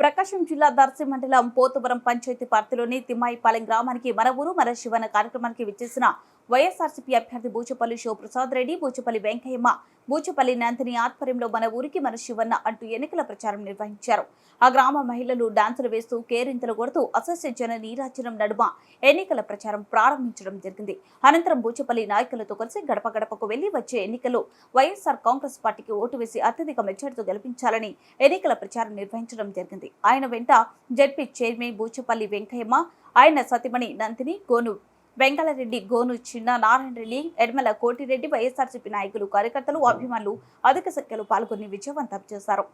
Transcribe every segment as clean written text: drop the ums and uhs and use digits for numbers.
ప్రకాశం జిల్లా దర్శి మండలం పోతువరం పంచాయతీ పరిధిలోని తిమ్మాయిపాలెం గ్రామానికి మన ఊరు మన శివన కార్యక్రమానికి విచ్చేసిన వైఎస్ఆర్సీపీ అభ్యర్థి బూచపల్లి శివప్రసాద్ రెడ్డి, బూచపల్లి వెంకయ్యమ్మ, బూచపల్లి నందిని ఆధ్వర్యంలో మన ఊరికి మన శివన్న అంటూ ఎన్నికల ప్రచారం నిర్వహించారు. ఆ గ్రామ మహిళలు డాన్సులు వేస్తూ కేరింతలు కొడుతూ అసస్య జన నీరాజనం నడుమ ఎన్నికల ప్రచారం ప్రారంభించడం జరిగింది. అనంతరం బూచపల్లి నాయకులతో కలిసి గడప గడపకు వెళ్లి వచ్చే ఎన్నికల్లో వైఎస్ఆర్ కాంగ్రెస్ పార్టీకి ఓటు వేసి అత్యధిక మెజార్టీతో గెలిపించాలని ఎన్నికల ప్రచారం నిర్వహించడం జరిగింది. ఆయన వెంట జెడ్పీ చైర్మన్ బూచపల్లి వెంకయ్యమ్మ, ఆయన సతీమణి నందిని, గోను వెంకటరెడ్డి, గోను చిన్న నారాయణ రెడ్డి, ఎడమల కోటిరెడ్డి, వైఎస్ఆర్సీపీ నాయకులు, కార్యకర్తలు, అభిమానులు అధిక సంఖ్యలో పాల్గొని విజయవంతం చేశారు.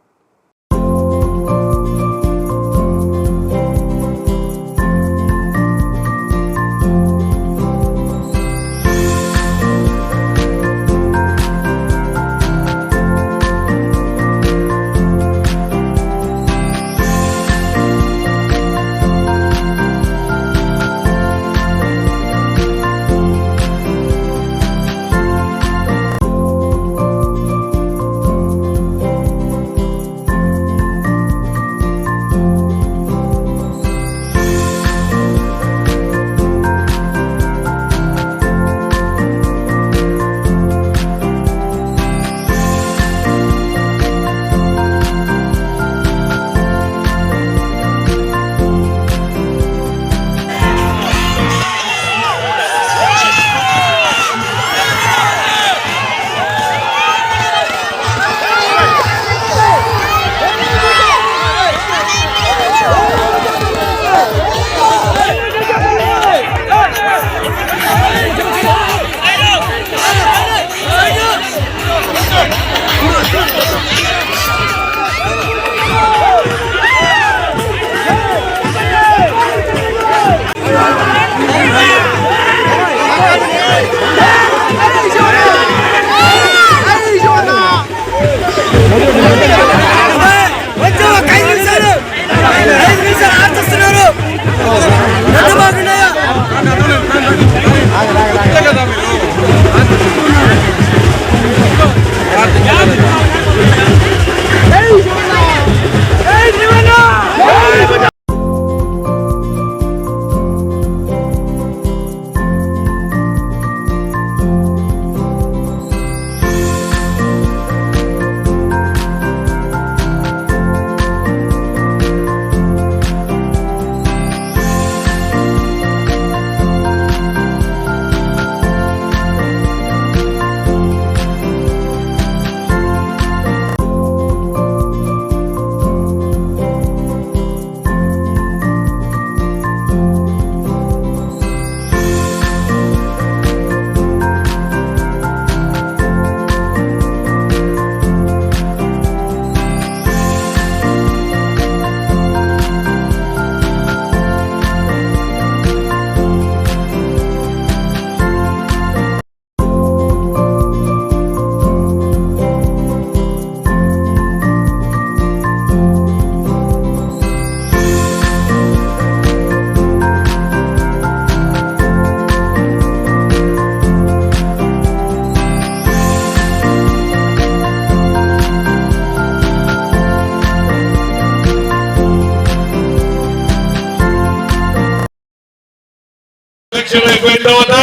అయిపోయిన తర్వాత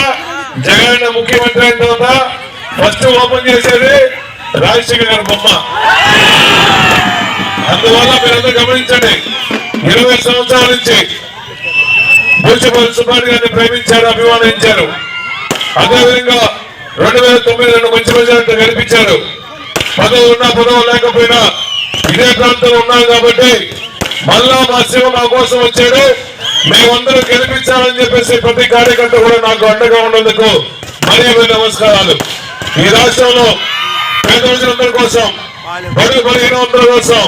జగన్ ముఖ్యమంత్రి అయిన తర్వాత ఫస్ట్ ఓపెన్ చేసేది రాజశేఖర్ గారి బొమ్మ. అందువల్ల మీరందరూ గమనించండి, 20 సంవత్సరాల నుంచి బూచపల్లి సుబ్బారెడ్డి గారిని ప్రేమించారు, అభిమానించారు. అదేవిధంగా 2009 మంచి మెజారిటీ గెలిపించారు. పదవి ఉన్నా పదవి లేకపోయినా ఇదే ప్రాంతంలో ఉన్నాం కాబట్టి మళ్ళా మా శివ మా కోసం వచ్చాడు. మేమందరూ గెలిపించాలని చెప్పేసి ప్రతి కార్యకర్త కూడా నాకు అండగా ఉన్నందుకు మరీ నమస్కారాలు. ఈ రాష్ట్రంలో పేద ప్రజలందరి కోసం, బడుగు బలహీనవంతుల కోసం,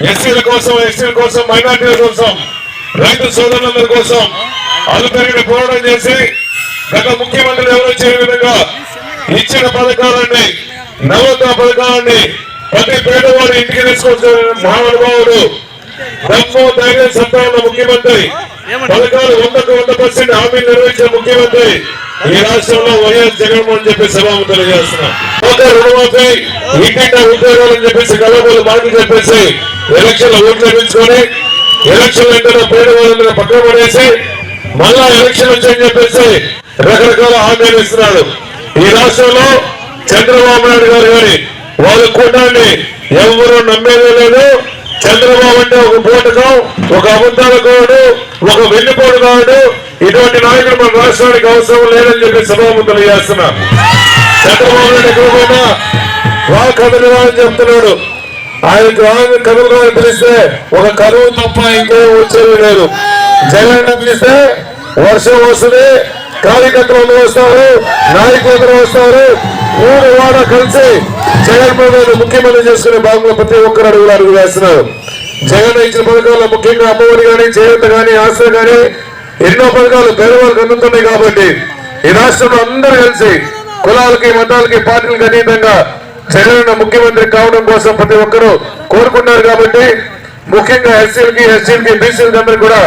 ఎస్సీల కోసం, ఎస్టీల కోసం, మైనార్టీల కోసం, రైతు సోదరులందరి కోసం అలుపెరిగిన పోరాటం చేసి గత ముఖ్యమంత్రులు ఎవరు చేయని విధంగా ఇచ్చిన పథకాలన్నీ, నవోదయ పథకాలన్నీ ప్రతి పేదవాడు ఇంటికి తీసుకొచ్చిన మహానుభావుడు, దమ్ము ధైర్యం సత్తా ఉన్న ముఖ్యమంత్రి, పథకాలు 100% హామీలు నిర్వహించిన ముఖ్యమంత్రి ఈ రాష్ట్రంలో వైఎస్ జగన్మోహన్ చెప్పి సభాము తెలియజేస్తున్నాం. రుణమాఫీ, ఇంటింటా ఉద్యోగాలు అని చెప్పేసి కలబోలు మాటలు చెప్పేసి ఎలక్షన్ ఓట్లు వేయించుకొని ఎలక్షన్ అంటే పేదవాళ్ళందరూ పక్కన పడేసి మళ్ళా ఎలక్షన్ వచ్చని చెప్పేసి రకరకాల హామీలు ఇస్తున్నాడు. ఈ రాష్ట్రంలో చంద్రబాబు నాయుడు గారు గారి వాళ్ళ కూటాన్ని ఎవరు నమ్మేదే లేదు. చంద్రబాబు అంటే ఒక బోటకం, ఒక అబద్ధాల కోడు, ఒక వెన్నుపోటు కాడు. ఇటువంటి నాయకుడు మన రాష్ట్రానికి అవసరం లేదని చెప్పి సభాముఖులు చేస్తున్నా. చంద్రబాబు నాయుడు ఎక్కడ పోయినా రా కథలు రా అని చెప్తున్నాడు. ఆయనకు రాని కథలు రా పిలిస్తే ఒక కరువు తప్ప ఇంకేం వచ్చేది లేదు. జగన్ పిలిస్తే వర్షం వస్తుంది, కార్యకర్తలు వస్తారు, నాయకులు వస్తారు. 3 వాడ కలిసి జగన్మోహన్ ముఖ్యమంత్రి చేసుకునే భాగంలో ప్రతి ఒక్కరు అడుగు వేస్తున్నారు. జగన్ ఇచ్చిన పథకాల్లో ముఖ్యంగా అమ్మఒడి కానీ, చేయూత కానీ, ఆశ్రయ కానీ ఎన్నో పథకాలు పేదవాళ్ళకి అందుతున్నాయి. కాబట్టి ఈ రాష్ట్రంలో అందరూ కలిసి కులాలకి, మతాలకి, పార్టీలకు అతీతంగా జగన్ ముఖ్యమంత్రి కావడం కోసం ప్రతి ఒక్కరూ కోరుకున్నారు. కాబట్టి ముఖ్యంగా ఎస్సీలకి, ఎస్టీలకి, బీసీలకి అందరికీ కూడా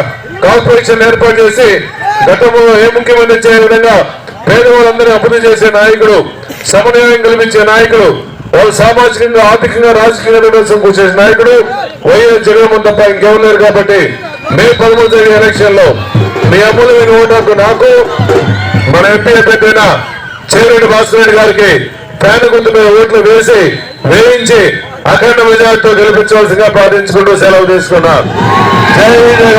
కార్పొరేషన్ ఏర్పాటు చేసి గతంలో ఏ ముఖ్యమంత్రి చేయే విధంగా పేదవాళ్ళందరూ అభివృద్ధి చేసే నాయకుడు, సమన్వయం కల్పించే నాయకుడు, వాళ్ళు సామాజికంగా, ఆర్థికంగా, రాజకీయంగా చేసే నాయకుడు వైఎస్ జగన్మోహన్ తప్ప ఇంకెవరు లేరు. కాబట్టి మే 13 జరిగే ఎలక్షన్ లో మీ అమూల్యమైన ఓటు నాకు, మన ఎంపీ అభ్యర్థి చేరెడ్డి భాస్కర్ రెడ్డి గారికి ఫ్యాన్ గుర్తు మీద ఓట్లు వేయించి అఖండ విజయాలతో గెలిపించవలసిందిగా ప్రార్థించుకుంటూ సెలవు తీసుకున్నా. జై